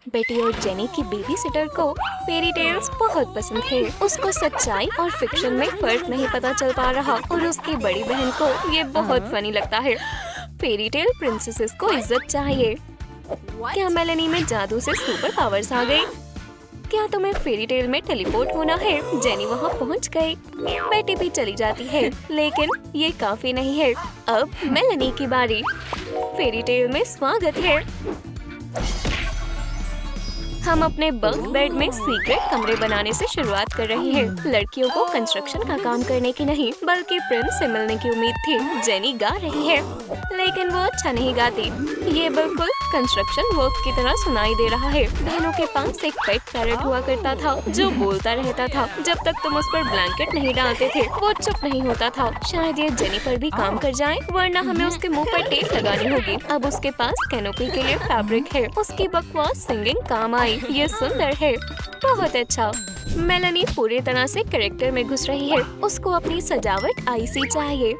बेटी और जेनी की बेबी सिटर को फेरी टेल्स बहुत पसंद है। उसको सच्चाई और फिक्शन में फर्क नहीं पता चल पा रहा और उसकी बड़ी बहन को ये बहुत फनी लगता है। फेरी टेल प्रिंसेसेस को इज्जत चाहिए। क्या मेलेनी में जादू से सुपर पावर्स आ गई? क्या तुम्हें फेरी टेल में टेलीपोर्ट होना है? जेनी वहाँ पहुँच गई। बेटी भी चली जाती है, लेकिन ये काफी नहीं है। अब मेलेनी की बारी। फेरी टेल में स्वागत है। हम अपने बंक बेड में सीक्रेट कमरे बनाने से शुरुआत कर रहे हैं। लड़कियों को कंस्ट्रक्शन का काम करने की नहीं, बल्कि प्रिंस से मिलने की उम्मीद थी। जेनी गा रही है, लेकिन वो अच्छा नहीं गाती। ये बिल्कुल कंस्ट्रक्शन वर्क की तरह सुनाई दे रहा है। बहनों के पास एक पेट पैरट हुआ करता था जो बोलता रहता था। जब तक तुम उस पर ब्लैंकेट नहीं डालते थे, वो चुप नहीं होता था। शायद ये जेनी पर भी काम कर जाए, वरना हमें उसके मुंह पर टेप लगानी होगी। अब उसके पास कैनोपी के लिए फैब्रिक है। उसकी बकवास सिंगिंग काम आई। ये सुंदर है, बहुत अच्छा। मेलेनी पूरी तरह से कैरेक्टर में घुस रही है। उसको अपनी सजावट आईसी चाहिए।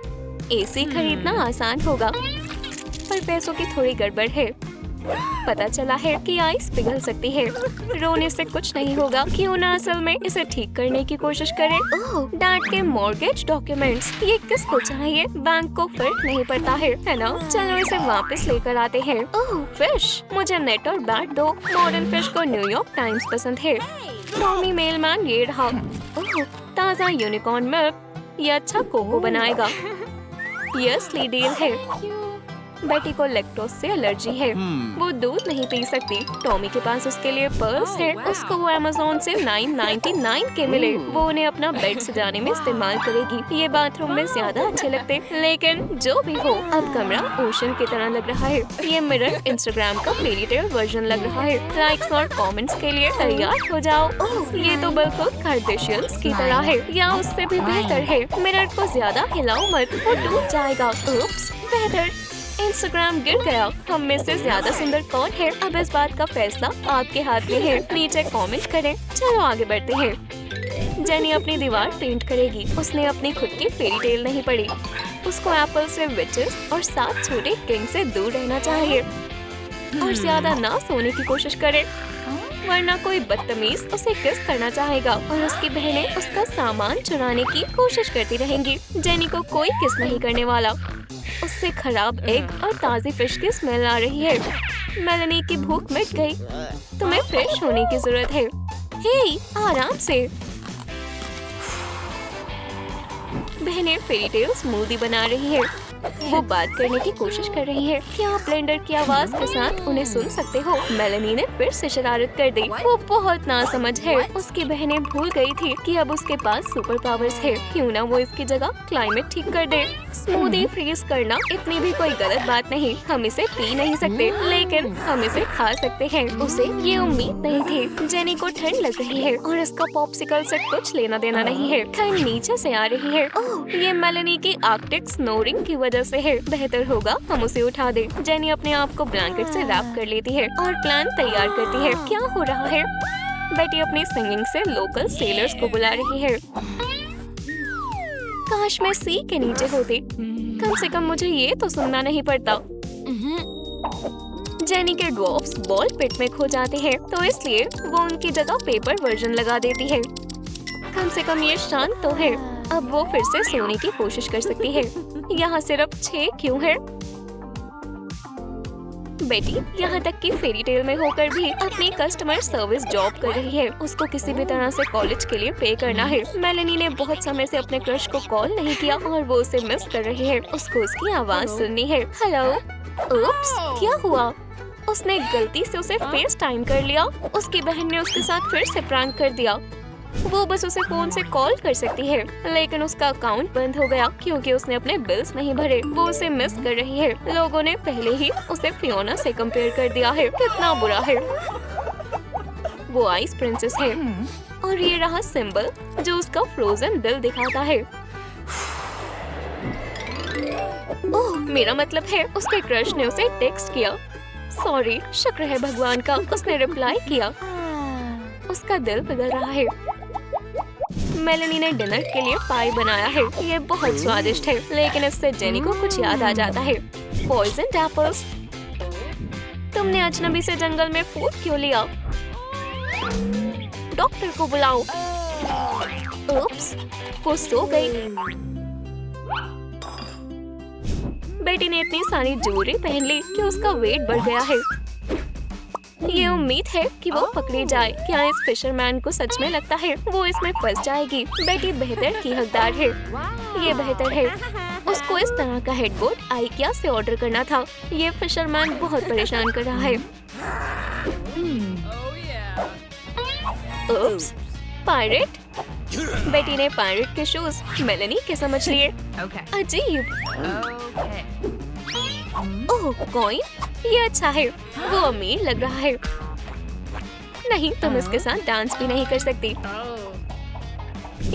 एसी खरीदना आसान होगा, पर पैसों की थोड़ी गड़बड़ है। पता चला है कि आइस पिघल सकती है। रोने से कुछ नहीं होगा, क्यों ना असल में इसे ठीक करने की कोशिश करें। ओह, डांट के मॉर्गेज डॉक्यूमेंट्स, ये किसको चाहिए? बैंक को फर्क नहीं पड़ता है ना? चलो इसे वापस लेकर आते हैं। ओह, फिश, मुझे नेट और बैट दो। मॉडर्न फिश को न्यूयॉर्क टाइम्स पसंद है। टॉमी मेलमैन ये रहा। ओह, ताज़ा यूनिकॉर्न मिल्क, ये अच्छा कोको बनाएगा। ये असली डील है। बेटी को लैक्टोज से एलर्जी है, वो दूध नहीं पी सकती। टॉमी के पास उसके लिए पर्ल्स है। उसको वो अमेज़न से 9.99 के मिले। वो उन्हें अपना बेड सजाने में इस्तेमाल करेगी। ये बाथरूम में ज्यादा अच्छे लगते, लेकिन जो भी हो, अब कमरा ओशन की तरह लग रहा है। ये मिरर इंस्टाग्राम का फेरी टेल वर्जन लग रहा है। लाइक्स और कमेंट्स के लिए तैयार हो जाओ। ओह, ये तो बिल्कुल कार्डेशियंस की तरह है, या उससे भी बेहतर है। मिरर को ज्यादा हिलाओ मत, वो टूट जाएगा। उप्स, बेहतर। इंस्टाग्राम गिर गया। हम में से ज्यादा सुंदर कौन है? अब इस बात का फैसला आपके हाथ में है। नीचे कमेंट करें। चलो आगे बढ़ते हैं। जेनी अपनी दीवार पेंट करेगी। उसने अपनी खुद की फेरी टेल नहीं पढ़ी। उसको एप्पल से विचेस और 7 छोटे किंग से दूर रहना चाहिए और ज्यादा ना सोने की कोशिश करे, वरना कोई बदतमीज उसे किस करना चाहेगा और उसकी बहनें उसका सामान चुराने की कोशिश करती रहेंगी। जेनी को कोई किस नहीं करने वाला। उससे खराब एग और ताज़ी फिश की स्मेल आ रही है। मेलेनी की भूख मिट गई। तुम्हें फ्रेश होने की जरूरत है। हे, आराम से। बहनें फेरी टेल स्मूदी बना रही है। वो बात करने की कोशिश कर रही है। क्या आप ब्लेंडर की आवाज के साथ उन्हें सुन सकते हो? मेलेनी ने फिर से शरारत कर दी। वो बहुत नासमझ है। उसकी बहनें भूल गई थी कि अब उसके पास सुपर पावर्स है। क्यों ना वो इसकी जगह क्लाइमेट ठीक कर दे। स्मूदी फ्रीज करना इतनी भी कोई गलत बात नहीं। हम इसे पी नहीं सकते, लेकिन हम इसे खा सकते हैं। उसे ये उम्मीद नहीं थी। जेनी को ठंड लग रही है और इसका पॉप्सिकल से कुछ लेना देना नहीं है। ठंड नीचे से आ रही है। ओह, ये मेलेनी की आर्कटिक स्नोरिंग की वजह से है। बेहतर होगा हम उसे उठा दे। जेनी अपने आप को ब्लैंकेट से रैप कर लेती है और प्लान तैयार करती है। क्या हो रहा है? बेटी अपनी सिंगिंग से लोकल सेलर्स को बुला रही है। काश मैं सी के नीचे होती, कम से कम मुझे ये तो सुनना नहीं पड़ता। जेनी के ड्वार्फ्स बॉल पिट में खो जाते हैं, तो इसलिए वो उनकी जगह पेपर वर्जन लगा देती है। कम से कम ये शांत तो है। अब वो फिर से सोने की कोशिश कर सकती है। यहाँ सिर्फ 6 क्यों है? बेटी यहाँ तक कि फेरी टेल में होकर भी अपनी कस्टमर सर्विस जॉब कर रही है। उसको किसी भी तरह से कॉलेज के लिए पे करना है। मेलेनी ने बहुत समय से अपने क्रश को कॉल नहीं किया और वो उसे मिस कर रही है। उसको उसकी आवाज सुननी है। हेलो। उप्स, क्या हुआ? उसने गलती से उसे फेस टाइम कर लिया। उसकी बहन ने उसके साथ फिर से प्रैंक कर दिया। वो बस उसे फोन से कॉल कर सकती है, लेकिन उसका अकाउंट बंद हो गया क्योंकि उसने अपने बिल्स नहीं भरे। वो उसे मिस कर रही है। लोगों ने पहले ही उसे फियोना से कंपेयर कर दिया है। कितना बुरा है। वो आइस प्रिंसेस है और ये रहा सिंबल जो उसका फ्रोजन दिल दिखाता है। ओह, मेरा मतलब है उसके क्रश ने उसे टेक्स्ट किया। सॉरी, शुक्र है भगवान का, उसने रिप्लाई किया। उसका दिल पिघल रहा है। मेलेनी ने डिनर के लिए पाई बनाया है। ये बहुत स्वादिष्ट है, लेकिन इससे जेनी को कुछ याद आ जाता है। Poison apples. तुमने अजनबी से जंगल में फूड क्यों लिया? डॉक्टर को बुलाओ। उप्स, वो सो गई। बेटी ने इतनी सारी ज्वेलरी पहन ली कि उसका वेट बढ़ गया है। ये उम्मीद है कि वो पकड़ी जाए। क्या इस फिशरमैन को सच में लगता है वो इसमें फंस जाएगी? बेटी बेहतर की हकदार है। ये बेहतर है। उसको इस तरह का हेडबोर्ड आइकिया से ऑर्डर करना था। ये फिशरमैन बहुत परेशान कर रहा है। उप्स, पायरेट। बेटी ने पायरेट के शूज मेलेनी के समझ लिए। अजीब। ओह, कॉइन, ये अच्छा है। वो अमीर लग रहा है। नहीं, तुम इसके साथ डांस भी नहीं कर सकती।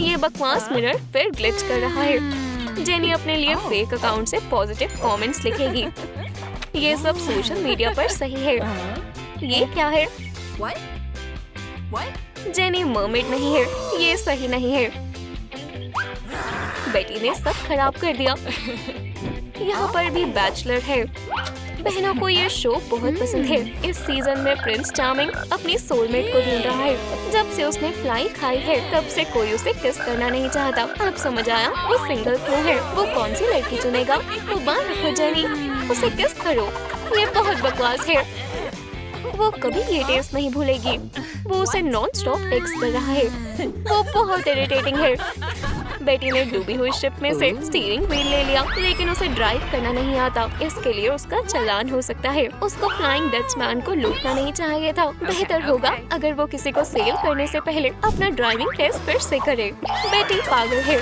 ये बकवास मिरर फिर ग्लिच कर रहा है। जेनी अपने लिए फेक अकाउंट से पॉजिटिव कमेंट्स लिखेगी। ये सब सोशल मीडिया पर सही है। ये क्या है? जेनी मर्मेड नहीं है। ये सही नहीं है। बेटी ने सब खराब कर दिया। यहाँ पर भी बैचलर है। बहनों को ये शो बहुत पसंद है। इस सीजन में प्रिंस चार्मिंग अपनी सोलमेट को ढूंढ रहा है। जब से उसने फ्लाई खाई है तब से कोई उसे किस करना नहीं चाहता। अब समझ आया वो सिंगल क्यों है। वो कौन सी लड़की चुनेगा? वो बात रखो जेनी, उसे किस करो। ये बहुत बकवास है। वो कभी ये टेस्ट नहीं भूलेगी। वो उसे नॉन स्टॉप टेक्स्ट कर रहा है। वो बहुत इरिटेटिंग है। बेटी ने डूबी हुई शिप में से स्टीयरिंग व्हील ले लिया, लेकिन उसे ड्राइव करना नहीं आता। इसके लिए उसका चालान हो सकता है। उसको फ्लाइंग डचमैन को लूटना नहीं चाहिए था। बेहतर होगा अगर वो किसी को सेल करने से पहले अपना ड्राइविंग टेस्ट फिर से करे। बेटी पागल है।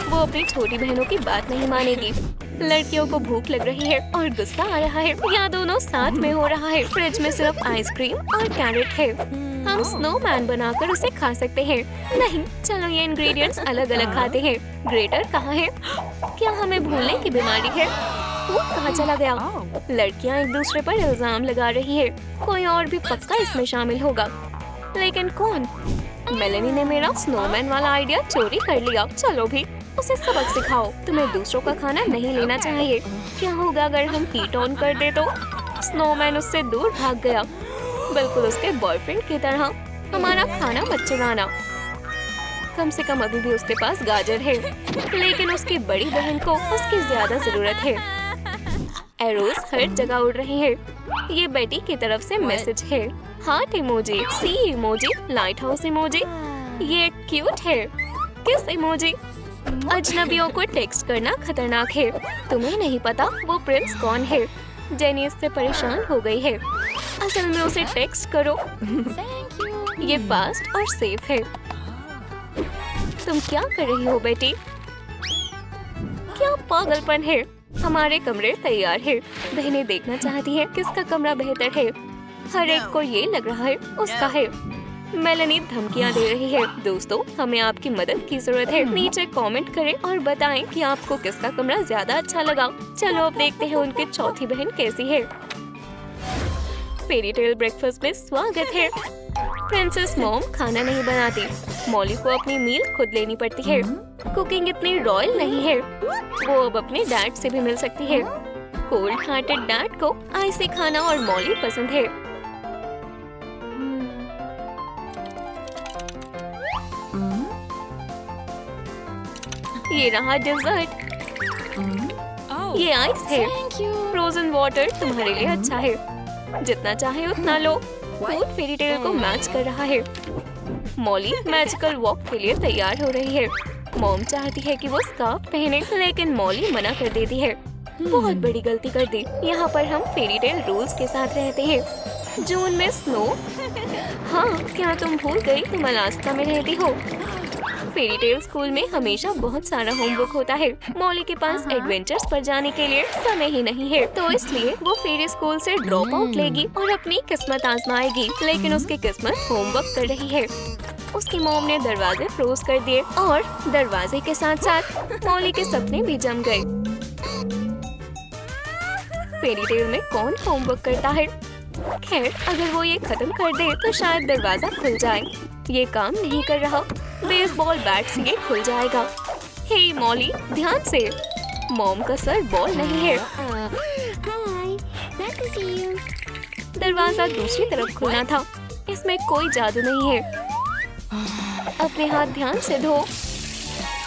वो अपनी छोटी बहनों की बात नहीं मानेगी। लड़कियों को भूख लग रही है और गुस्सा आ रहा है। यहाँ दोनों साथ में हो रहा है। फ्रिज में सिर्फ आइसक्रीम और कैरेट है। हम स्नोमैन बनाकर उसे खा सकते हैं। नहीं, चलो ये इंग्रेडिएंट्स अलग अलग खाते हैं। ग्रेटर कहाँ है? क्या हमें भूलने की बीमारी है? वो कहाँ चला गया? लड़कियाँ एक दूसरे पर इल्जाम लगा रही है। कोई और भी पक्का इसमें शामिल होगा, लेकिन कौन? मेलेनी ने मेरा स्नोमैन वाला आइडिया चोरी कर लिया। चलो भी उसे सबक सिखाओ। तुम्हें दूसरों का खाना नहीं लेना चाहिए। क्या होगा अगर हम हीट ऑन कर दे तो? स्नोमैन उससे दूर भाग गया, बिल्कुल उसके बॉयफ्रेंड की तरह। हमारा खाना मत चुराना। कम से कम अभी भी उसके पास गाजर है, लेकिन उसकी बड़ी बहन को उसकी ज्यादा जरूरत है। एरोज हर जगह उड़ रही है। ये बेटी की तरफ से मैसेज है। हार्ट इमोजी, सी इमोजी, लाइट हाउस इमोजी। ये क्यूट है। किस इमोजी? अजनबियों को टेक्स्ट करना खतरनाक है। तुम्हें नहीं पता वो प्रिंस कौन है। जेनी इससे परेशान हो गई है। असल में उसे टेक्स्ट करो। ये फास्ट और सेफ है। तुम क्या कर रही हो बेटी? क्या पागलपन है। हमारे कमरे तैयार है। बहनें देखना चाहती है किसका कमरा बेहतर है। हर एक को ये लग रहा है उसका है। मेलेनी धमकियां दे रही है। दोस्तों, हमें आपकी मदद की जरूरत है। नीचे कमेंट करें और बताएं कि आपको किसका कमरा ज्यादा अच्छा लगा। चलो अब देखते हैं उनकी चौथी बहन कैसी है। फेरी टेल ब्रेकफास्ट में स्वागत है। प्रिंसेस मॉम खाना नहीं बनाती। मॉली को अपनी मील खुद लेनी पड़ती है। कुकिंग इतनी रॉयल नहीं है। वो अब अपने डैड से भी मिल सकती है। कोल्ड हार्टेड डैड को आइसी खाना और मॉली पसंद है। ये रहा डिजर्ट। ये आइस है। फ्रोजन वाटर तुम्हारे लिए अच्छा है। जितना चाहे उतना लो। फूड फेरी टेल को मैच कर रहा है। मॉली मैजिकल वॉक के लिए तैयार हो रही है। मॉम चाहती है कि वो स्कार्फ पहने, लेकिन मॉली मना कर देती है। बहुत बड़ी गलती कर दी। यहाँ पर हम फेरी टेल रूल्स के साथ रहते हैं। जून में स्नो। हाँ, क्या तुम भूल गई तुम अलास्का में रहती हो? फेरी टेल स्कूल में हमेशा बहुत सारा होमवर्क होता है। मॉली के पास एडवेंचर्स पर जाने के लिए समय ही नहीं है, तो इसलिए वो फेरी स्कूल से ड्रॉप आउट लेगी और अपनी किस्मत आजमाएगी। लेकिन उसकी किस्मत होमवर्क कर रही है। उसकी मॉम ने दरवाजे क्लोज कर दिए और दरवाजे के साथ साथ मॉली के सपने भी जम गए। फेरी टेल में कौन होमवर्क करता है? खैर, अगर वो ये खत्म कर दे तो शायद दरवाजा खुल जाए। ये काम नहीं कर रहा। बेसबॉल बैट से ये खुल जाएगा। हे मॉली, ध्यान से। मॉम का सर बॉल नहीं है। दरवाजा दूसरी तरफ खुलना था। इसमें कोई जादू नहीं है। अपने हाथ ध्यान से धो।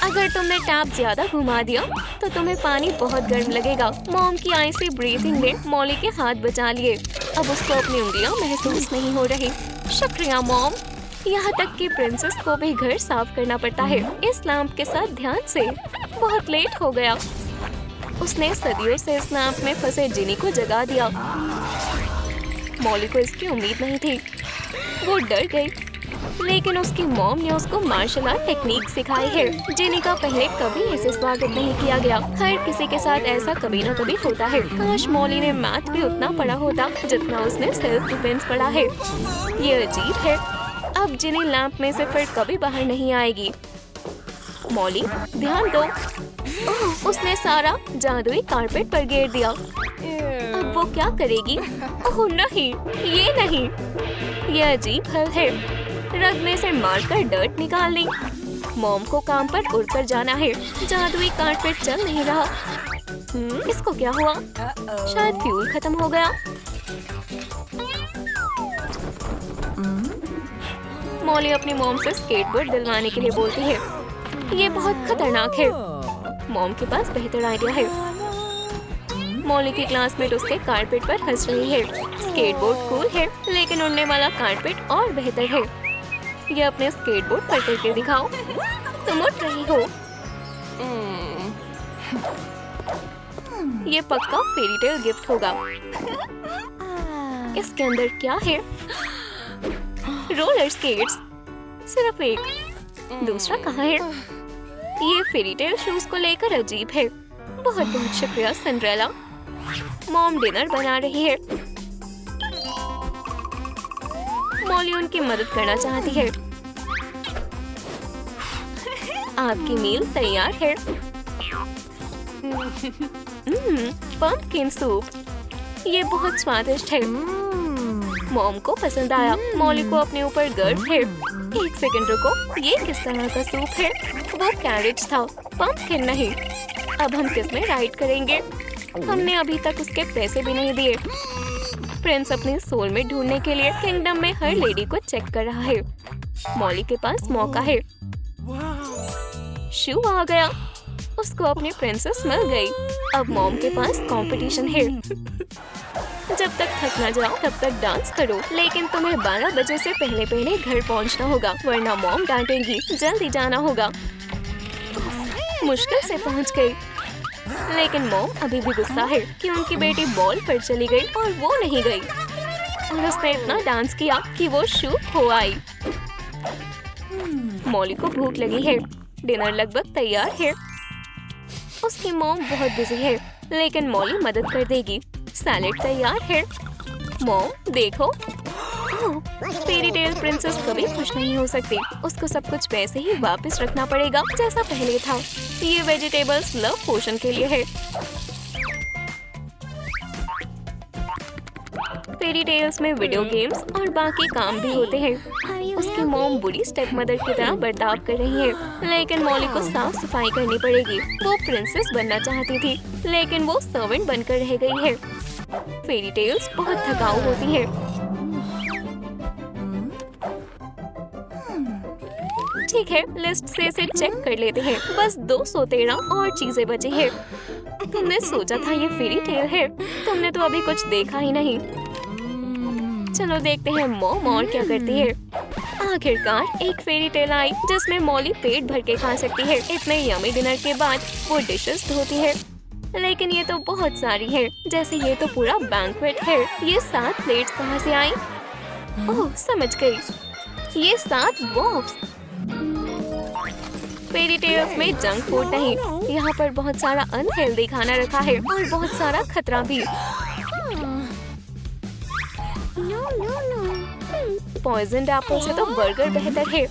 अगर तुमने टैप ज्यादा घुमा दिया तो तुम्हें पानी बहुत गर्म लगेगा। मॉम की आइसी ब्रीथिंग ने मॉली के हाथ बचा लिए। अब उसको अपनी उंगलियां महसूस नहीं हो रही। शुक्रिया मॉम। यहाँ तक कि प्रिंसेस को भी घर साफ करना पड़ता है इस लैंप के साथ ध्यान से। बहुत लेट हो गया। उसने सदियों से इस लैंप में फंसे जिनी को जगा दिया। मॉली को इसकी उम्मीद नहीं थी। वो डर गई, लेकिन उसकी मॉम ने उसको मार्शल आर्ट टेक्निक सिखाई है। जिनी का पहले कभी ऐसे स्वागत नहीं किया गया। हर किसी के साथ ऐसा कभी न कभी होता है। काश मॉली ने मैथ भी उतना पढ़ा होता जितना उसने सेल्फ डिफेंस पढ़ा है। ये अजीब है। अब जिनी लैंप में से फिर कभी बाहर नहीं आएगी। मॉली ध्यान दो। ओह, उसने सारा जादुई कारपेट पर गिर दिया। अब वो क्या करेगी? ओह नहीं, ये नहीं। ये अजीब हल है। रग में से मारकर डर्ट निकाल ली। मॉम को काम पर उड़कर जाना है। जादुई कारपेट चल नहीं रहा। इसको क्या हुआ? शायद फ्यूल खत्म हो गया। मॉली अपनी मॉम से स्केटबोर्ड दिलवाने के लिए बोलती है। ये बहुत खतरनाक है। मॉम के पास बेहतर आइडिया है। मॉली की क्लासमेट उसके कारपेट पर हंस रही है। स्केटबोर्ड कूल है, लेकिन उड़ने वाला कारपेट और बेहतर है। ये अपने स्केटबोर्ड पर करके दिखाओ। तुम उड़ रही हो। ये पक्का फेरी टेल गिफ्ट होगा। इसके अंदर क्या है? Roller skates. सिर्फ एक। दूसरा कहाँ है? ये फेरी टेल शूज को लेकर अजीब है। बहुत बहुत शुक्रिया सिंड्रेला। मॉम डिनर बना रही है। मॉली उनकी मदद करना चाहती है। आपकी मील तैयार है। Pumpkin soup. ये बहुत स्वादिष्ट है। मॉम को पसंद आया। मॉली को अपने ऊपर गर्व है। एक सेकंड रुको, ये किस तरह का सूप है? वो कैरेज था, पंपकिन नहीं। अब हम किस में राइड करेंगे? हमने अभी तक उसके पैसे भी नहीं दिए। प्रिंस अपनी सोलमेट ढूंढने के लिए किंगडम में हर लेडी को चेक कर रहा है। मॉली के पास मौका है। शू आ गया। उसको अपनी प्रिंसेस मिल गई। अब मॉम के पास कंपटीशन है। जब तक थक न जाओ तब तक डांस करो, लेकिन तुम्हें 12 बजे से पहले घर पहुंचना होगा, वरना मॉम डांटेंगी। जल्दी जाना होगा। मुश्किल से पहुंच गई, लेकिन मॉम अभी भी गुस्सा है कि उनकी बेटी बॉल पर चली गई और वो नहीं गई। और उसने इतना डांस किया कि वो शू खो आई। मॉली को भूख लगी है। डिनर लगभग तैयार है। उसकी मॉम बहुत बिजी है, लेकिन मॉली मदद कर देगी। सैलेड तैयार है। मॉम देखो। फेरी टेल प्रिंसेस कभी खुश नहीं हो सकती। उसको सब कुछ वैसे ही वापस रखना पड़ेगा जैसा पहले था। ये वेजिटेबल्स लव पोशन के लिए है। फेरी टेल्स में वीडियो गेम्स और बाकी काम भी होते हैं। उसकी मॉम बुरी स्टेप मदर की तरह बर्ताव कर रही है, लेकिन मॉली को साफ सफाई करनी पड़ेगी। वो प्रिंसेस बनना चाहती थी, लेकिन वो सर्वेंट बनकर रह गई है। फेरी टेल्स बहुत थकाऊ होती है। ठीक है, लिस्ट से इसे चेक कर लेते हैं। बस 213 और चीजें बची है। तुमने सोचा था ये फेरी टेल है, तुमने तो अभी कुछ देखा ही नहीं। चलो देखते हैं मॉम और क्या करती है। आखिरकार एक फेरी टेल आई जिसमें मॉली पेट भर के खा सकती है। इतने यमी डिनर के बाद वो डिशेस धोती है, लेकिन ये तो बहुत सारी है। जैसे ये तो पूरा बैंक्वेट है। ये 7 प्लेट्स कहाँ से आई? ओह समझ गई, ये 7 वॉफ्स। फेरी टेल्स में जंक फूड नहीं, यहाँ पर बहुत सारा अनहेल्दी खाना रखा है और बहुत सारा खतरा भी। पॉइजन्ड एप्पल से तो बर्गर बेहतर है।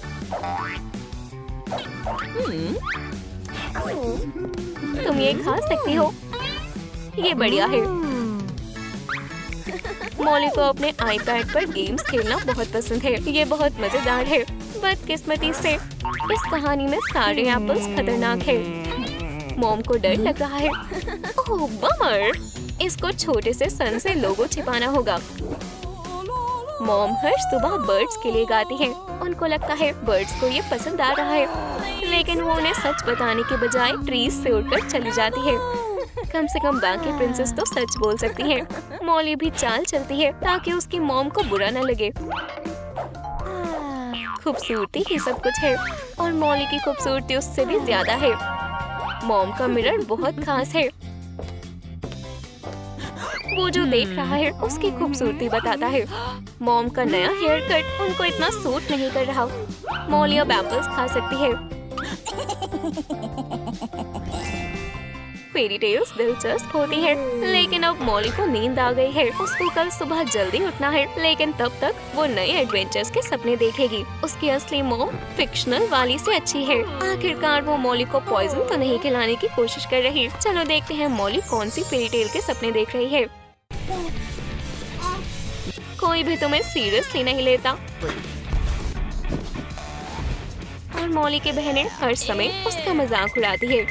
तुम ये खा सकती हो, ये बढ़िया है। मॉली को अपने आईपैड पर गेम्स खेलना बहुत पसंद है। ये बहुत मजेदार है। बदकिस्मती से इस कहानी में सारे एप्पल्स खतरनाक है। मॉम को डर लग रहा है। ओह बमर, इसको छोटे से सन से लोगो छिपाना होगा। मॉम हर सुबह बर्ड्स के लिए गाती है। उनको लगता है बर्ड्स को ये पसंद आ रहा है, लेकिन वो उन्हें सच बताने के बजाय ट्रीज से उड़कर चली जाती है। कम से कम बाकी प्रिंसेस तो सच बोल सकती है। मॉली भी चाल चलती है ताकि उसकी मॉम को बुरा न लगे। खूबसूरती ही सब कुछ है और मॉली की खूबसूरती उससे भी ज्यादा है। मॉम का मिरर बहुत खास है। वो जो देख रहा है उसकी खूबसूरती बताता है। मॉम का नया हेयर कट उनको इतना सूट नहीं कर रहा। मॉली अब एप्पल्स खा सकती है। फेरी टेल्स दिलचस्प होती है, लेकिन अब मॉली को नींद आ गई है। उसको कल सुबह जल्दी उठना है, लेकिन तब तक वो नए एडवेंचर्स के सपने देखेगी। उसकी असली मॉम फिक्शनल वाली से अच्छी है। आखिरकार वो मॉली को पॉइजन तो नहीं खिलाने की कोशिश कर रही। चलो देखते हैं मॉली कौन सी फेरी टेल के सपने देख रही है। कोई भी तुम्हें सीरियसली नहीं लेता और मॉली की बहनें हर समय उसका मजाक उड़ाती है।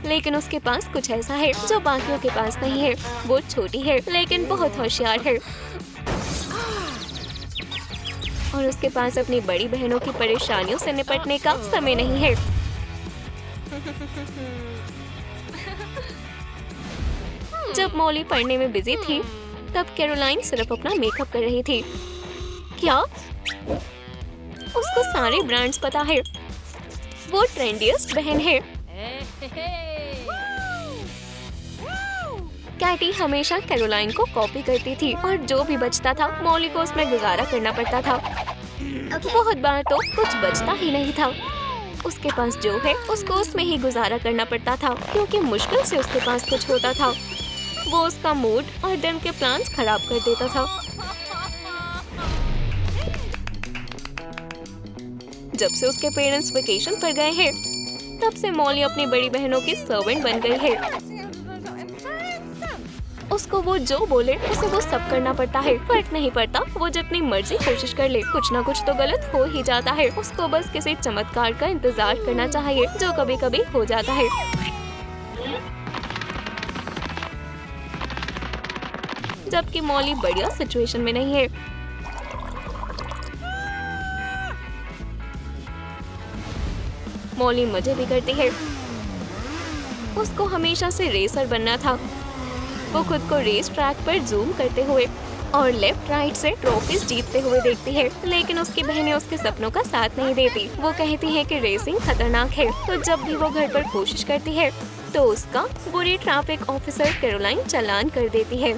लेकिन उसके पास कुछ ऐसा है जो बाकियों के पास नहीं है। वो छोटी है लेकिन बहुत होशियार है और उसके पास अपनी बड़ी बहनों की परेशानियों से निपटने का समय नहीं है। जब मॉली पढ़ने में बिजी थी, तब कैरोलाइन सिर्फ अपना मेकअप कर रही थी। क्या? उसको सारे ब्रांड्स पता है। वो ट्रेंडियस्ट बहन है। कैटी हमेशा कैरोलाइन को कॉपी करती थी और जो भी बचता था मॉली को उसमें गुजारा करना पड़ता था। बहुत बार तो कुछ बचता ही नहीं था। उसके पास जो है उसको उसमें ही गुजारा करना पड़ता था, क्योंकि मुश्किल से उसके पास कुछ होता था। वो उसका मूड और दिन के प्लान्स खराब कर देता था। जब से उसके पेरेंट्स वेकेशन पर गए हैं, तब से मॉली अपनी बड़ी बहनों की सर्वेंट बन गई है। उसको वो जो बोले उसे वो सब करना पड़ता है। फर्क नहीं पड़ता वो जितनी मर्जी कोशिश कर ले, कुछ ना कुछ तो गलत हो ही जाता है। उसको बस किसी चमत्कार का इंतजार करना चाहिए, जो कभी कभी हो जाता है। जबकि मॉली बढ़िया सिचुएशन में नहीं है। मॉली मजे भी करती है। उसको हमेशा से रेसर बनना था। वो खुद को रेस ट्रैक पर जूम करते हुए और लेफ्ट राइट से ट्रॉफीज जीतते हुए देखती है, लेकिन उसकी बहनें उसके सपनों का साथ नहीं देती। वो कहती है कि रेसिंग खतरनाक है, तो जब भी वो घर पर कोशिश करती है तो उसका बुरी ट्रैफिक ऑफिसर कैरोलाइन चालान कर देती है।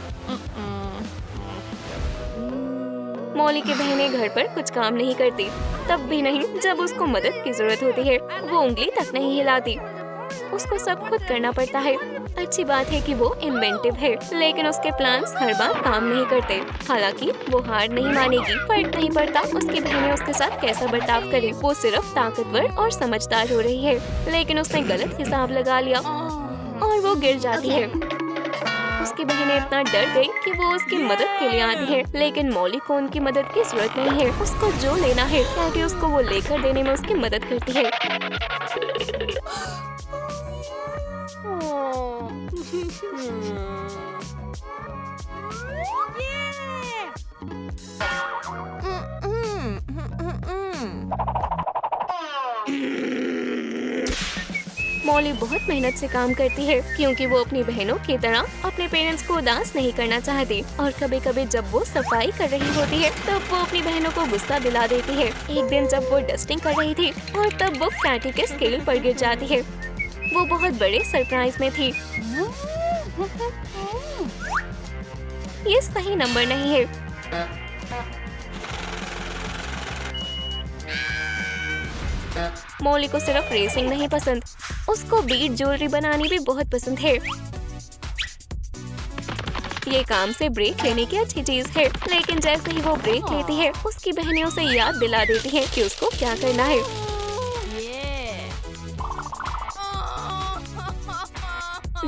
मॉली की बहनें घर पर कुछ काम नहीं करती, तब भी नहीं जब उसको मदद की जरूरत होती है। वो उंगली तक नहीं हिलाती। उसको सब खुद करना पड़ता है। अच्छी बात है कि वो इन्वेंटिव है, लेकिन उसके प्लान्स हर बार काम नहीं करते। हालांकि वो हार नहीं मानेगी। फर्क नहीं पड़ता उसकी बहनें उसके साथ कैसा बर्ताव करे। वो सिर्फ ताकतवर और समझदार हो रही है, लेकिन उसने गलत हिसाब लगा लिया और वो गिर जाती है। उसकी बहनें इतना डर गई कि वो उसकी मदद के लिए आती है, लेकिन मॉली को उनकी मदद की जरूरत नहीं है। उसको जो लेना है ताकि उसको वो लेकर देने में उसकी मदद करती है। मॉली बहुत मेहनत से काम करती है, क्योंकि वो अपनी बहनों की तरह अपने पेरेंट्स को उदास नहीं करना चाहती। और कभी कभी जब वो सफाई कर रही होती है, तब वो अपनी बहनों को गुस्सा दिला देती है। एक दिन जब वो डस्टिंग कर रही थी और तब वो कैटी के स्केल पर गिर जाती है। वो बहुत बड़े सरप्राइज में थी। ये सही नंबर नहीं है। मॉली को सिर्फ रेसिंग नहीं पसंद, उसको बीट ज्वेलरी बनानी भी बहुत पसंद है। ये काम से ब्रेक लेने की अच्छी चीज है, लेकिन जैसे ही वो ब्रेक लेती है, उसकी बहनें उसे याद दिला देती हैं कि उसको क्या करना है।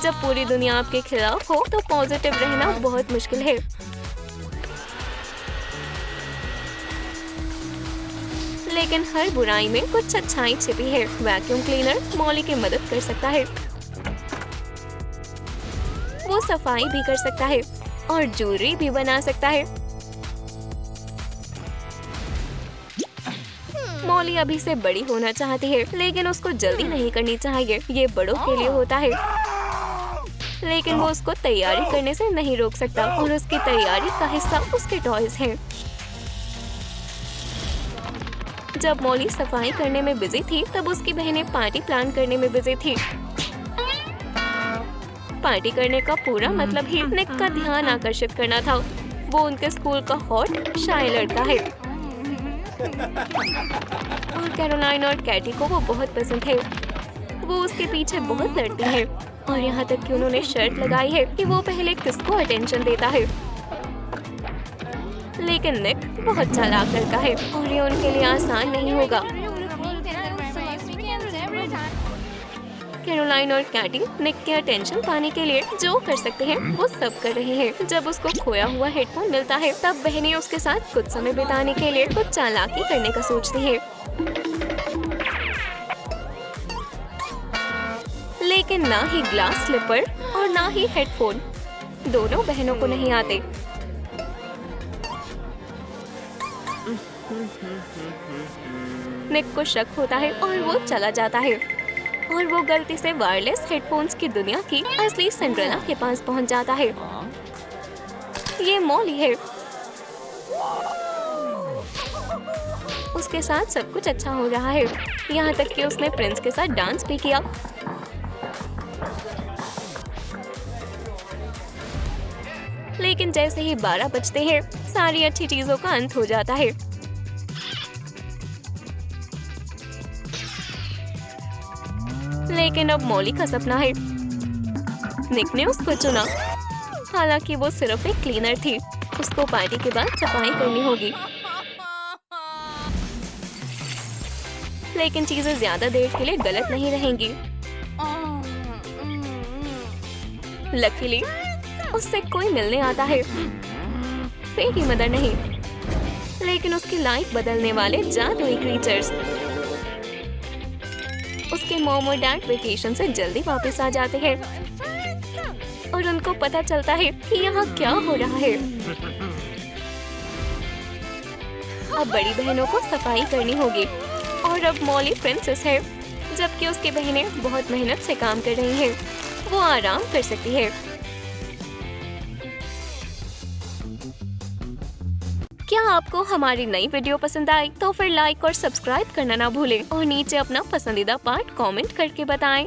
जब पूरी दुनिया आपके खिलाफ हो, तो पॉजिटिव रहना बहुत मुश्किल है। लेकिन हर बुराई में कुछ अच्छाई छिपी है। वैक्यूम क्लीनर मॉली की मदद कर सकता है। वो सफाई भी कर सकता है। और ज्वेलरी भी बना सकता है। मॉली अभी से बड़ी होना चाहती है, लेकिन उसको जल्दी नहीं करनी चाहिए। ये बड़ों के लिए होता है, लेकिन वो उसको तैयारी करने से नहीं रोक सकता और उसकी तैयारी का हिस्सा उसके टॉयज हैं। जब मॉली सफाई करने में बिजी थी, तब उसकी बहनें पार्टी प्लान करने में बिजी थी। पार्टी करने का पूरा मतलब ही निक का ध्यान आकर्षित करना था। वो उनके स्कूल का हॉट शाय लड़का है और कैरोलाइन और कैटी को वो बहुत पसंद है। वो उसके पीछे बहुत लड़ती है और यहाँ तक कि उन्होंने शर्त लगाई है कि वो पहले किसको अटेंशन देता है। लेकिन निक बहुत चालाक लड़का है और ये उनके लिए आसान नहीं होगा। कैरोलाइन और कैटी निक के अटेंशन पाने के लिए जो कर सकते हैं वो सब कर रहे हैं। जब उसको खोया हुआ हेडफोन मिलता है, तब बहनें उसके साथ कुछ समय बिताने के लिए कुछ चालाकी करने का सोचती है। लेकिन ना ही ग्लास स्लिपर और ना ही हेडफोन दोनों बहनों को नहीं आते। निक को शक होता है और वो चला जाता है और वो गलती से वायरलेस हेडफोन्स की दुनिया की असली सिंड्रेला के पास पहुंच जाता है। ये मॉली है। उसके साथ सब कुछ अच्छा हो रहा है, यहाँ तक कि उसने प्रिंस के साथ डांस भी किया। लेकिन जैसे ही 12 बजते हैं, सारी अच्छी चीजों का अंत हो जाता है। लेकिन अब मॉली का सपना है। निक ने उसको चुना। हालांकि वो सिर्फ एक क्लीनर थी। उसको पार्टी के बाद सफाई करनी होगी। लेकिन चीजें ज्यादा देर के लिए गलत नहीं रहेंगी। लकीली उससे कोई मिलने आता है। फेरी मदर नहीं, लेकिन उसकी लाइफ बदलने वाले जादुई क्रीचर्स। उसके मॉम और डैड वेकेशन से जल्दी वापस आ जाते हैं और उनको पता चलता है कि यहाँ क्या हो रहा है। अब बड़ी बहनों को सफाई करनी होगी और अब मॉली प्रिंसेस है, जबकि उसकी बहनें बहुत मेहनत से काम कर रही हैं। वो आराम कर सकती है। क्या आपको हमारी नई वीडियो पसंद आई? तो फिर लाइक और सब्सक्राइब करना ना भूलें और नीचे अपना पसंदीदा पार्ट कमेंट करके बताएं।